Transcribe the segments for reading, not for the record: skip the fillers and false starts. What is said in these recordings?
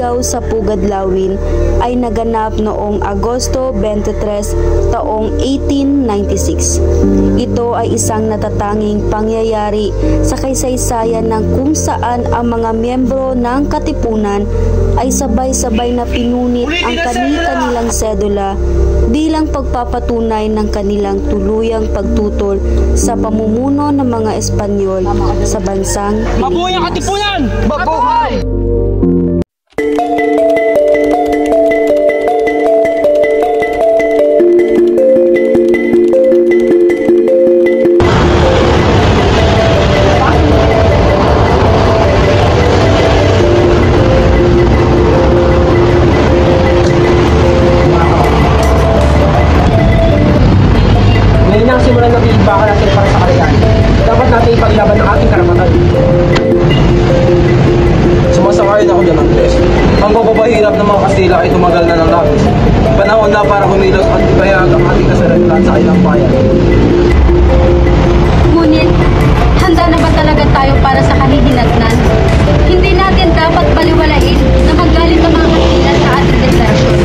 sigaw sa Pugad Lawin ay naganap noong Agosto 23, taong 1896. Ito ay isang natatanging pangyayari sa kaysaysayan ng kung saan ang mga miyembro ng katipunan ay sabay-sabay na pinunit ang kani-kanilang sedula bilang pagpapatunay ng kanilang tuluyang pagtutol sa pamumuno ng mga Espanyol sa bansang Pilipinas. Mabuhay ang katipunan! Mabuhay! Simulan ng iba natin para sa kalayaan. Dapat natin ipaglaban ang ating karapatan. Sumasang-ayon ako dyan, Andres. Ang pagpapahirap ng mga Kastila ay tumagal na ng labis. Panahon na para kumilos at ipahayag ang ating kasalantan sa ilang bayan. Ngunit, handa na ba talaga tayo para sa kahihinatnan? Hindi natin dapat baliwalain na magalit ang mga Kastila sa ating deklarasyon.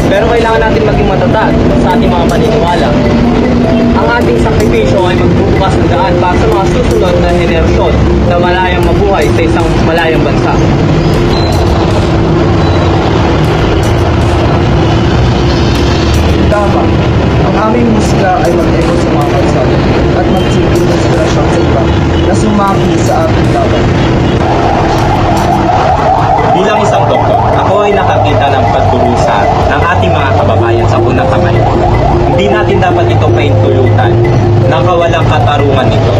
Pero kailangan natin maging matatag sa ating mga paniniwala. Ang ating sakripisyo ay magbubukas ng daan para sa mga susunod na henerasyon na malayang mabuhay sa isang malayang bansa. Tama. Ang aming musika ay mag-echo sa mga kalsada at magsilbing inspirasyon sa iba na sumaki sa ating laban. Bilang isang doktor, ako ay nakakita ng pagdurusa ng ating mga kababayan sa unang kamay. Hindi natin dapat ito paintulutan na kawalang katarungan nito.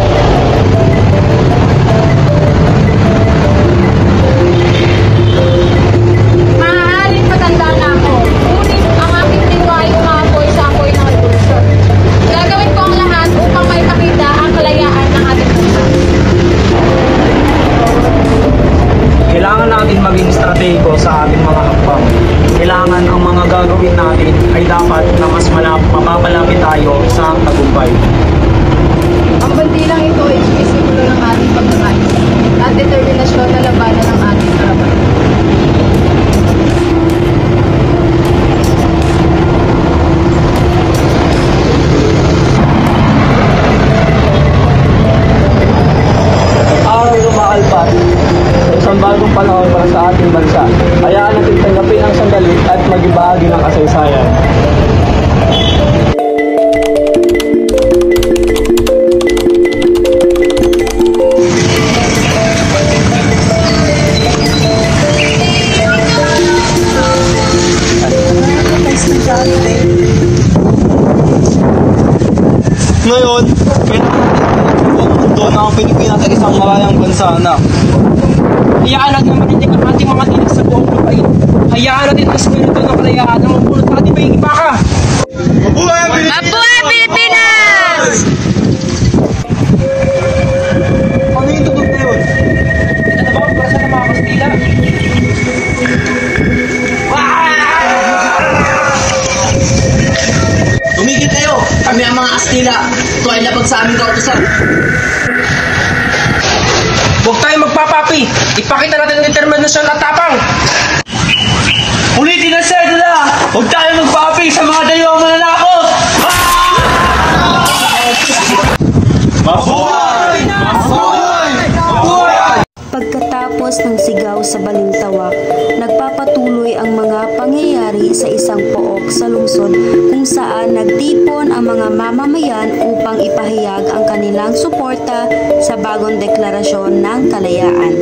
Maaaring matanda na ako, ngunit ang aking diwa ay umapoy sa apoy ng revolusyon. Gagawin ko ang lahat upang maipakita ang kalayaan ng ating bansa. Kailangan natin maging estratehiko sa ating mga hakbang. Kailangan ang mga gagawin natin ay dapat na mas mapapalapit tayo sa tagumpay. Ang bandilang ito ay sumisimulo ng ating pagkakais at determinasyon na labanan ng ating karapatan. Araw lumaalpas sa isang bagong panahon para sa ating bansa. Hayaan natin tanggapin ang sandali at magibahagi ng kasaysayan. Ngayon, doon ang Pilipinas ay isang malayang bansa na. Hayaan natin na maninig ang ating mga tinig sa buong lupain. Hayaan natin ang espiritu ng kalayaan na magbunot sa ating pagkikipaka. Mabuhay ang Pilipinas! Mabuhay Pilipinas! Ano yung tunog na yun? Ito na ba ang para sa mga Kastila? Tumigil kayo! Kami ang mga Kastila. Ito ay labag sa aming kautusan. Huwag tayo magpapapi. Ipakita natin ang determinasyon at tapang. Ulitin ang sedula! Huwag tayo magpapi sa mga dayuang mananakot! Mabuhay! Mabuhay! Mabuhay! Pagkatapos ng sigaw sa Balintawak, nagpapatuloy ang mga pangyayari sa isang pook sa lungsod kung saan nagtipon ang mga mamamayan upang ipahayag ang kanilang suporta sa bagong deklarasyon ng kalayaan.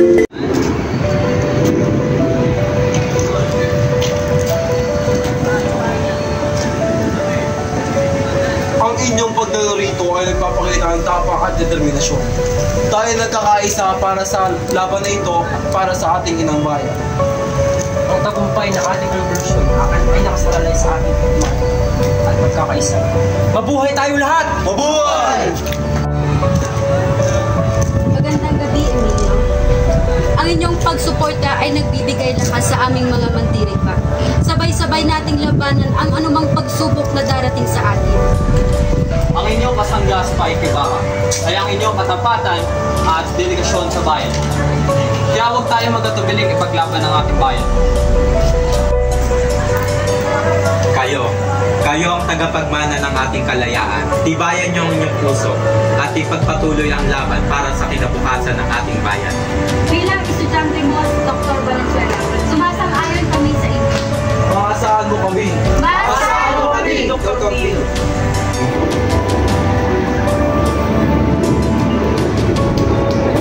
Ang inyong pagdalo ay nagpapakita ng tapang at determinasyon. Tayo nagkakaisa para sa laban na ito at para sa ating inang bayan. Ang tagumpay ng ating revolusyon ay nakasalalay sa ating pagmamahal at magkakaisa. Mabuhay tayo lahat! Mabuhay! Magandang gabi, Emilio. Ang inyong pagsuporta ay nagbibigay lakas sa aming mga mandirigma. Sabay-sabay nating labanan ang anumang pagsubok na darating sa atin. Ang inyong kasangga sa paikibaka ay ang inyong katapatan at delegasyon sa bayan. Kaya huwag tayo magkatubiling ipaglaban ng ating bayan. Kayo ang tagapagmana ng ating kalayaan. Tibayan niyo ang inyong puso at ipagpatuloy ang laban para sa kinabukasan ng ating bayan. Bilang estudyante mo, Dr. Valenzuela, sumasang-ayon kami sa inyo. Maasahan mo kami. Maasahan mo kami, Dr. Campbell.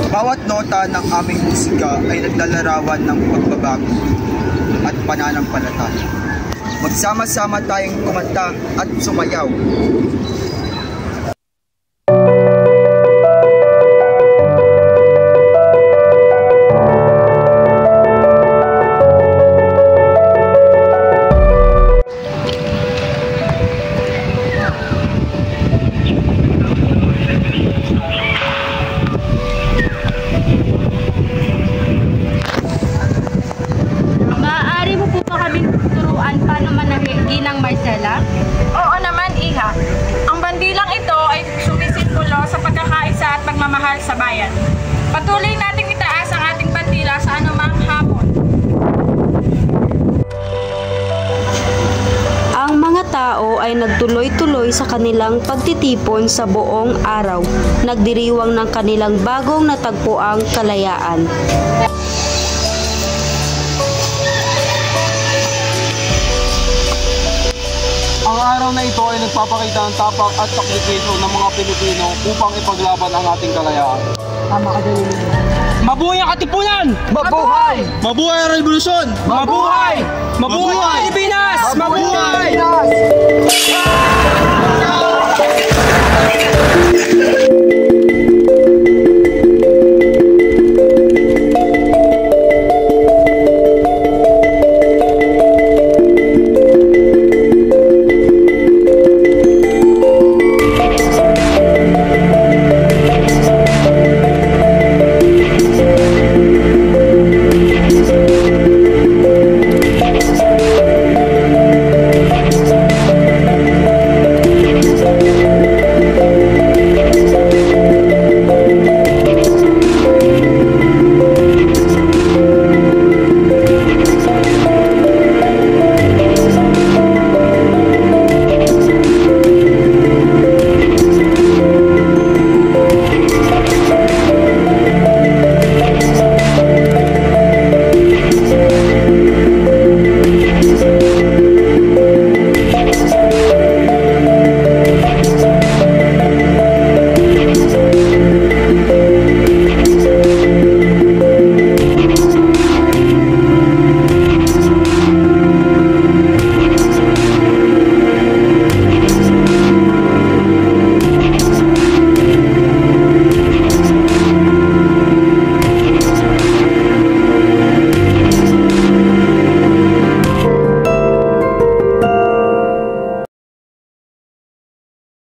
Bawat nota ng aming musika ay naglalarawan ng pagbabago at pananampalataya. Magsama-sama tayong kumanta at sumayaw. Maaari mo po ba kaming turuan paano manahigi ng Marcela? Oo naman, Iha. Ang bandilang ito ay sumisimbolo sa pagkakaisa at pagmamahal sa bayan. Patuloy nating itaas ang ating bandila sa anumang hamon. Ang mga tao ay nagtuloy-tuloy sa kanilang pagtitipon sa buong araw, nagdiriwang ng kanilang bagong natagpuang kalayaan. Ang araw na ito ay nagpapakita ng tapak at sakripisyo ng mga Pilipino upang ipaglaban ang ating kalayaan. Mabuhay ang Katipunan! Mabuhay! Mabuhay ang revolusyon! Mabuhay! Mabuhay ang Pilipinas! Mabuhay! Mabuhay!